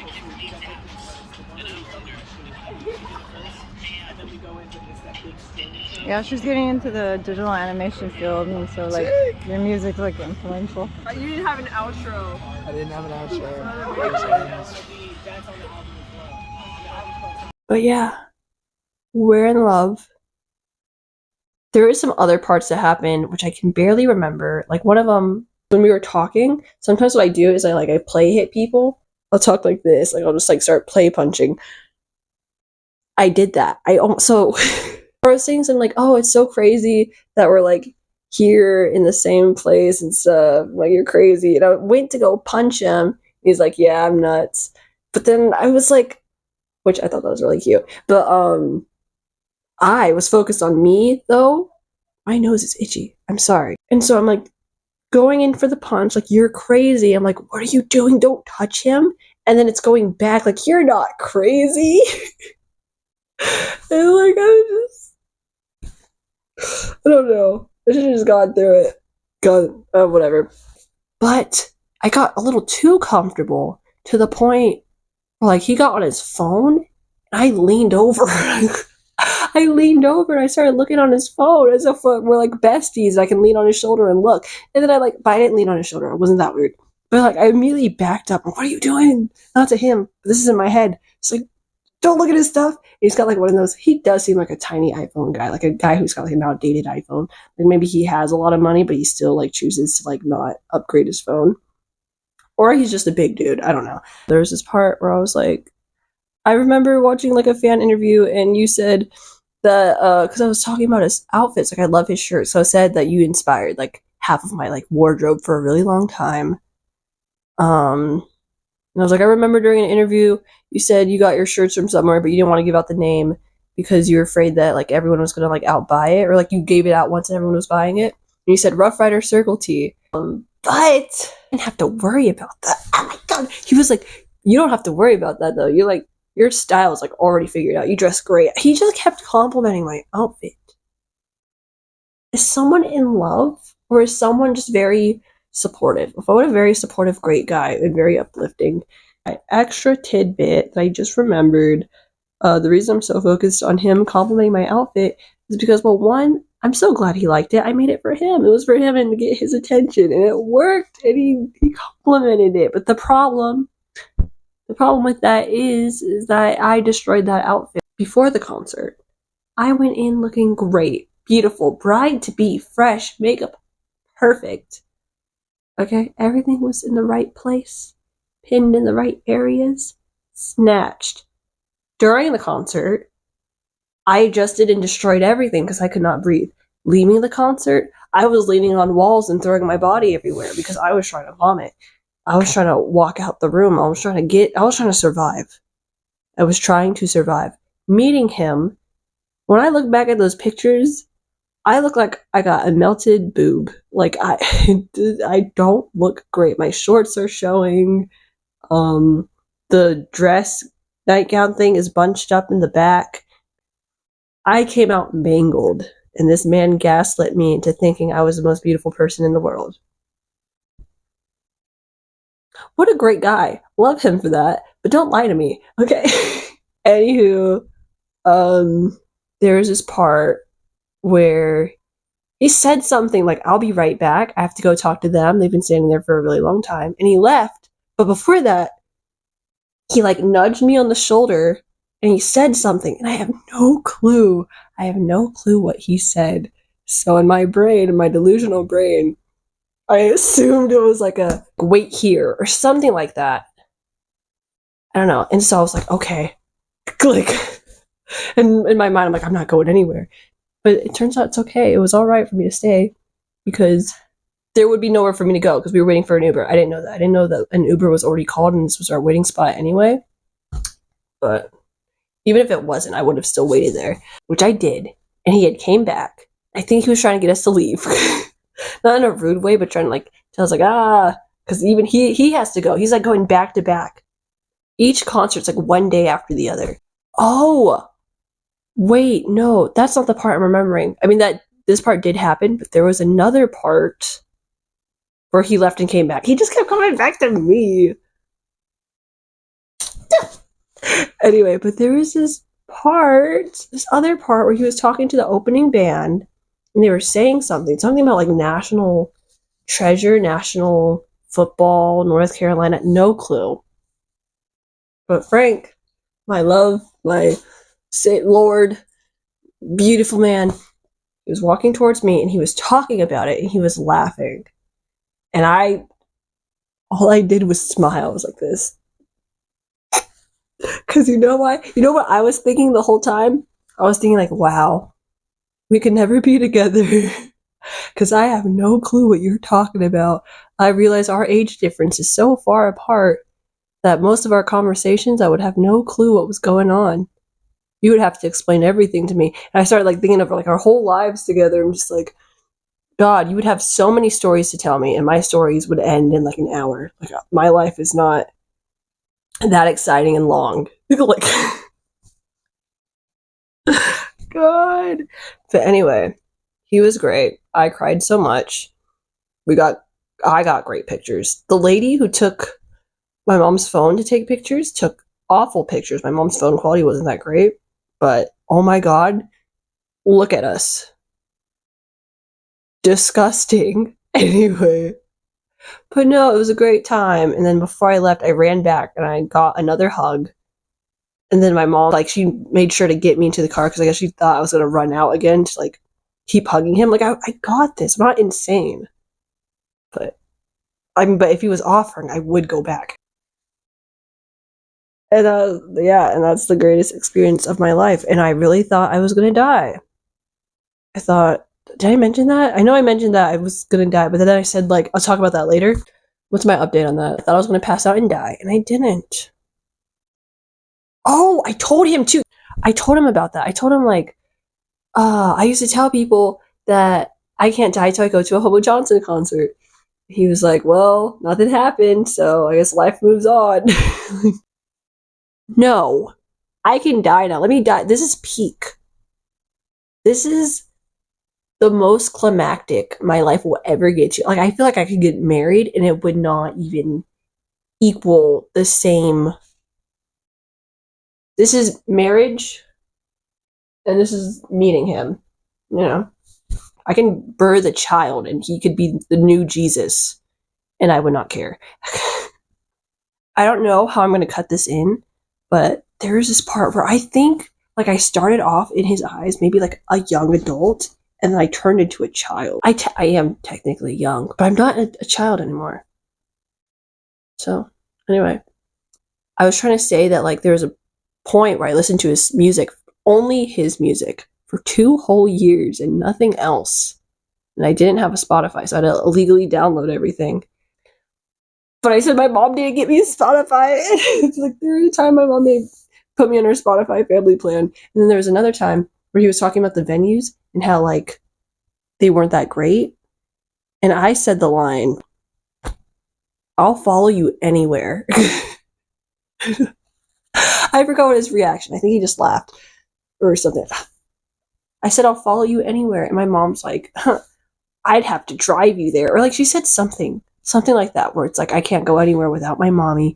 Yeah, she's getting into the digital animation field, and so like your music's like influential. You didn't have an outro. I didn't have an outro. But yeah, we're in love. There is some other parts that happen which I can barely remember. Like one of them, when we were talking, sometimes what I do is I play hit people. I'll talk like this. Like I'll just like start play punching. I did that. So I was saying something like, oh, it's so crazy that we're like here in the same place and stuff. Like you're crazy. And I went to go punch him. He's like, yeah, I'm nuts. But then I was like, which I thought that was really cute. But I was focused on me, though. My nose is itchy. I'm sorry. And so I'm like going in for the punch, like, you're crazy. I'm like, what are you doing? Don't touch him. and then it's going back. Like, you're not crazy. And like, I don't know. I should have just gone through it. Whatever. But I got a little too comfortable to the point where, like, he got on his phone, and I leaned over. I leaned over and I started looking on his phone as if we're like besties. I can lean on his shoulder and look. And then but I didn't lean on his shoulder. It wasn't that weird. But like, I immediately backed up. What are you doing? Not to him. This is in my head. It's like, don't look at his stuff. He's got like one of those. He does seem like a tiny iPhone guy, like a guy who's got like an outdated iPhone. Like maybe he has a lot of money, but he still like chooses to like not upgrade his phone. Or he's just a big dude. I don't know. There's this part where I was like, I remember watching like a fan interview, and you said that because I was talking about his outfits, like I love his shirt. So I said that you inspired like half of my like wardrobe for a really long time. And I was like, I remember during an interview, you said you got your shirts from somewhere, but you didn't want to give out the name because you were afraid that like everyone was gonna like outbuy it, or like you gave it out once and everyone was buying it. And you said Rough Rider Circle T. But I didn't have to worry about that. Oh my god. He was like, you don't have to worry about that though. You're like, your style is like already figured out. You dress great. He just kept complimenting my outfit. Is someone in love, or is someone just very supportive? If I were a very supportive, great guy and very uplifting. An extra tidbit that I just remembered, the reason I'm so focused on him complimenting my outfit is because, well, one, I'm so glad he liked it. I made it for him. It was for him and to get his attention, and it worked, and he complimented it. But the problem with that is that I destroyed that outfit before the concert. I went in looking great, beautiful, bride-to-be, fresh, makeup perfect. Okay, everything was in the right place, pinned in the right areas, snatched. During the concert, I adjusted and destroyed everything because I could not breathe. Leaving the concert, I was leaning on walls and throwing my body everywhere because I was trying to vomit. I was trying to walk out the room. I was trying to survive. I was trying to survive. Meeting him, when I look back at those pictures, I look like I got a melted boob. Like, I don't look great. My shorts are showing. The dress nightgown thing is bunched up in the back. I came out mangled, and this man gaslit me into thinking I was the most beautiful person in the world. What a great guy. Love him for that. But don't lie to me. Okay. Anywho, there's this part where he said something like, I'll be right back. I have to go talk to them. They've been standing there for a really long time. And he left. But before that, he like nudged me on the shoulder and he said something. And I have no clue. I have no clue what he said. So in my brain, in my delusional brain, I assumed it was like a wait here or something like that. I don't know. And so I was like, okay, click. And in my mind, I'm like, I'm not going anywhere. But it turns out it's okay. It was all right for me to stay because there would be nowhere for me to go because we were waiting for an Uber. I didn't know that. I didn't know that an Uber was already called and this was our waiting spot anyway. But even if it wasn't, I would have still waited there, which I did. And he had came back. I think he was trying to get us to leave. Not in a rude way, but trying to like tell us like, because even he has to go. He's like going back to back. Each concert's like one day after the other. Oh, wait, no, that's not the part I'm remembering. I mean, that this part did happen, but there was another part where he left and came back. He just kept coming back to me. Anyway, but there was this other part where he was talking to the opening band, and they were saying something about like national treasure, national football, North Carolina, no clue. But Frank, my love, my Saint Lord, beautiful man, he was walking towards me and he was talking about it and he was laughing. And all I did was smile. I was like this. Because you know why? You know what I was thinking the whole time? I was thinking like, wow, we can never be together. Because I have no clue what you're talking about. I realize our age difference is so far apart that most of our conversations, I would have no clue what was going on. You would have to explain everything to me. And I started like thinking of like our whole lives together. I'm just like, God, you would have so many stories to tell me, and my stories would end in like an hour. Like my life is not that exciting and long. Like, God. But anyway, he was great. I cried so much. I got great pictures. The lady who took my mom's phone to take pictures took awful pictures. My mom's phone quality wasn't that great, but oh my God, look at us. Disgusting. Anyway. But no, it was a great time. And then before I left, I ran back and I got another hug. And then my mom, like, she made sure to get me into the car because I guess she thought I was going to run out again to, like, keep hugging him. Like, I got this. I'm not insane. But if he was offering, I would go back. And yeah, and that's the greatest experience of my life. And I really thought I was going to die. I thought, did I mention that? I know I mentioned that I was going to die, but then I said, like, I'll talk about that later. What's my update on that? I thought I was going to pass out and die, and I didn't. Oh, I told him too. I told him about that. I told him, like, I used to tell people that I can't die till I go to a Hobo Johnson concert. He was like, well, nothing happened, so I guess life moves on. No, I can die now. Let me die. This is peak. This is the most climactic my life will ever get to. Like, I feel like I could get married and it would not even equal the same. This is marriage, and this is meeting him. You know, I can birth a child, and he could be the new Jesus, and I would not care. I don't know how I'm going to cut this in, but there is this part where I think, like, I started off in his eyes, maybe like a young adult, and then I turned into a child. I am technically young, but I'm not a child anymore. So, anyway, I was trying to say that, like, there was a point where I listened to his music, only his music, for 2 whole years and nothing else. And I didn't have a Spotify, so I had to illegally download everything. But I said my mom didn't get me a Spotify. It's like there was a time my mom put me on her Spotify family plan. And then there was another time where he was talking about the venues and how, like, they weren't that great. And I said the line, I'll follow you anywhere. I forgot what his reaction. I think he just laughed or something. I said, I'll follow you anywhere. And my mom's like, I'd have to drive you there. Or, like, she said something like that, where it's like, I can't go anywhere without my mommy.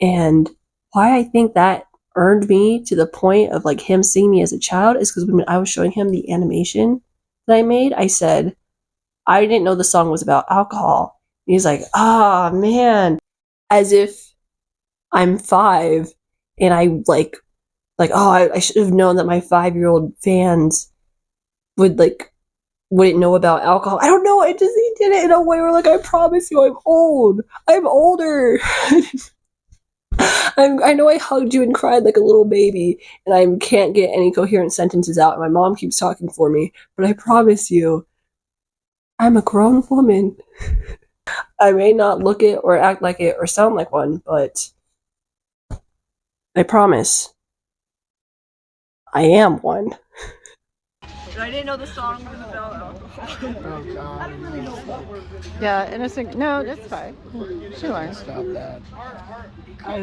And why I think that earned me to the point of, like, him seeing me as a child is because when I was showing him the animation that I made, I said, I didn't know the song was about alcohol. And he's like, ah, man. As if I'm 5 and I, like, oh, I should have known that my 5-year-old fans wouldn't know about alcohol. I don't know. He did it in a way where, like, I promise you, I'm old. I'm older. I know I hugged you and cried like a little baby, and I can't get any coherent sentences out, and my mom keeps talking for me, but I promise you, I'm a grown woman. I may not look it or act like it or sound like one, but I promise I am one. I didn't know the song was about alcohol. Oh, God. I don't really know what we're gonna do. Yeah, innocent. No, that's fine. She learns. Stop that.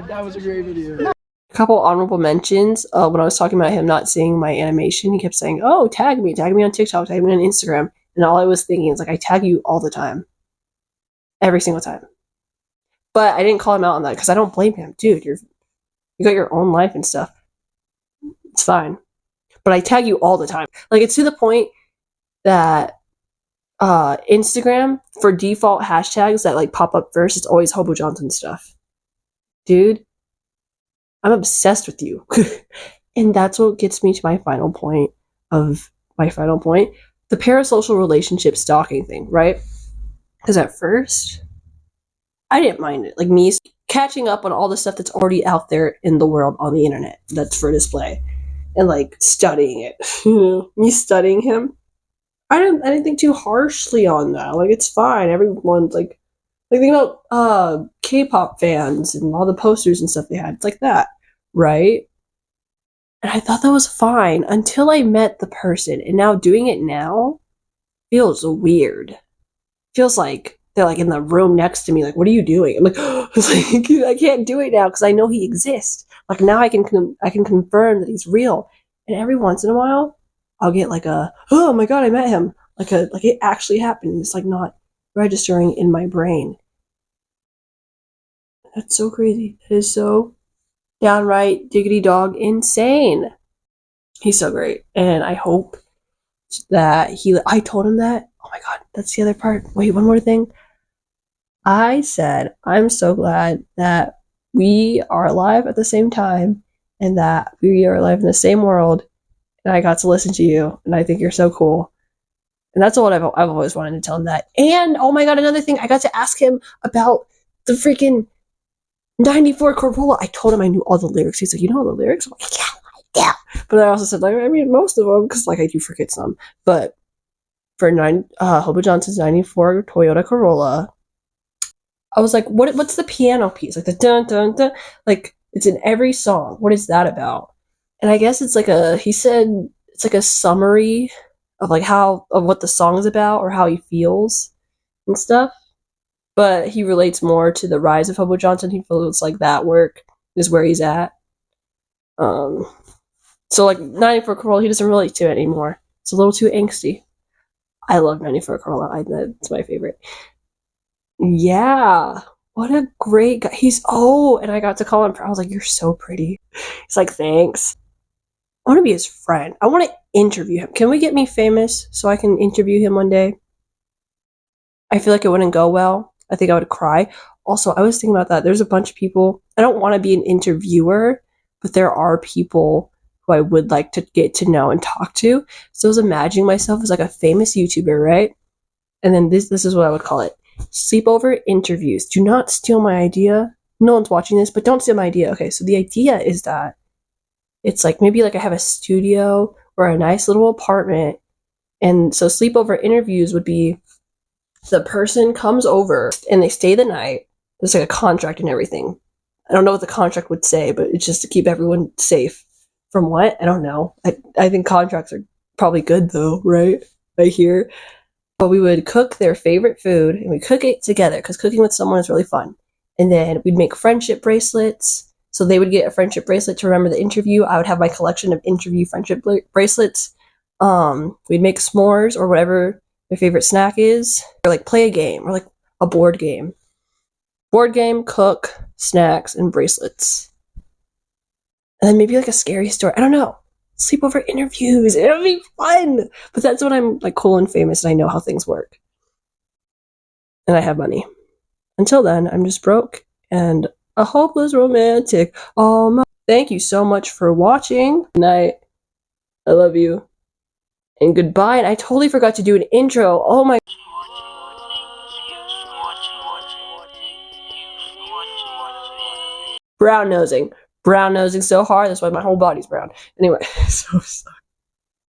That was a great video. A couple honorable mentions. When I was talking about him not seeing my animation, he kept saying, oh, tag me on TikTok, tag me on Instagram. And all I was thinking is, like, I tag you all the time. Every single time. But I didn't call him out on that because I don't blame him. Dude, you got your own life and stuff. It's fine. But I tag you all the time. Like, it's to the point that Instagram, for default hashtags that, like, pop up first, it's always Hobo Johnson stuff. Dude, I'm obsessed with you. And that's what gets me to my final point. The parasocial relationship stalking thing, right? Because at first, I didn't mind it. Like, me catching up on all the stuff that's already out there in the world on the internet that's for display. And, like, studying it. You know, me studying him. I didn't think too harshly on that. Like, it's fine. Everyone's like think about K-pop fans and all the posters and stuff they had. It's like that, right? And I thought that was fine until I met the person. And now doing it now feels weird. Feels like they're like in the room next to me, like, what are you doing? I'm like, it's like I can't do it now because I know he exists. Like now I can confirm that he's real. And every once in a while, I'll get like a, oh my god, I met him. Like it actually happened. It's like not registering in my brain. That's so crazy. It is so downright diggity dog insane. He's so great, and I hope that I told him that. Oh my god, that's the other part. Wait, one more thing. I said, I'm so glad that we are alive at the same time and that we are alive in the same world. And I got to listen to you, and I think you're so cool. And that's all I've always wanted to tell him that. And oh my god, another thing, I got to ask him about the freaking 94 Corolla. I told him I knew all the lyrics. He's like, you know all the lyrics? I'm like, yeah. But I also said, like, I mean, most of them, because like I do forget some. But for Hobo Johnson's 94 Toyota Corolla, I was like, what's the piano piece? Like the dun dun dun, like it's in every song. What is that about? And I guess it's like he said it's like a summary of like of what the song's about or how he feels and stuff. But he relates more to the rise of Hobo Johnson. He feels like that work is where he's at. So like 94 Corolla, he doesn't relate to it anymore. It's a little too angsty. I love 94 Corolla. That's my favorite. Yeah, what a great guy. And I got to call him. I was like, you're so pretty. He's like, thanks. I want to be his friend. I want to interview him. Can we get me famous so I can interview him one day? I feel like it wouldn't go well. I think I would cry. Also, I was thinking about that. There's a bunch of people. I don't want to be an interviewer, but there are people who I would like to get to know and talk to. So I was imagining myself as like a famous YouTuber, right? And then this is what I would call it. Sleepover interviews. Do not steal my idea. No one's watching this, but don't steal my idea. Okay, so the idea is that it's like maybe like I have a studio or a nice little apartment. And so sleepover interviews would be the person comes over and they stay the night. There's like a contract and everything. I don't know what the contract would say, but it's just to keep everyone safe. From what? I don't know. I think contracts are probably good though, right? I hear. But we would cook their favorite food and we cook it together because cooking with someone is really fun. And then we'd make friendship bracelets. So they would get a friendship bracelet to remember the interview. I would have my collection of interview friendship bracelets. We'd make s'mores or whatever their favorite snack is. Or like play a game or like a board game. Board game, cook, snacks, and bracelets. And then maybe like a scary story. I don't know. Sleepover interviews. It'll be fun. But that's when I'm like cool and famous and I know how things work. And I have money. Until then, I'm just broke and a hopeless romantic. Thank you so much for watching. Good night. I love you. And goodbye. And I totally forgot to do an intro. Oh my. Brown nosing so hard. That's why my whole body's brown. Anyway, so sorry.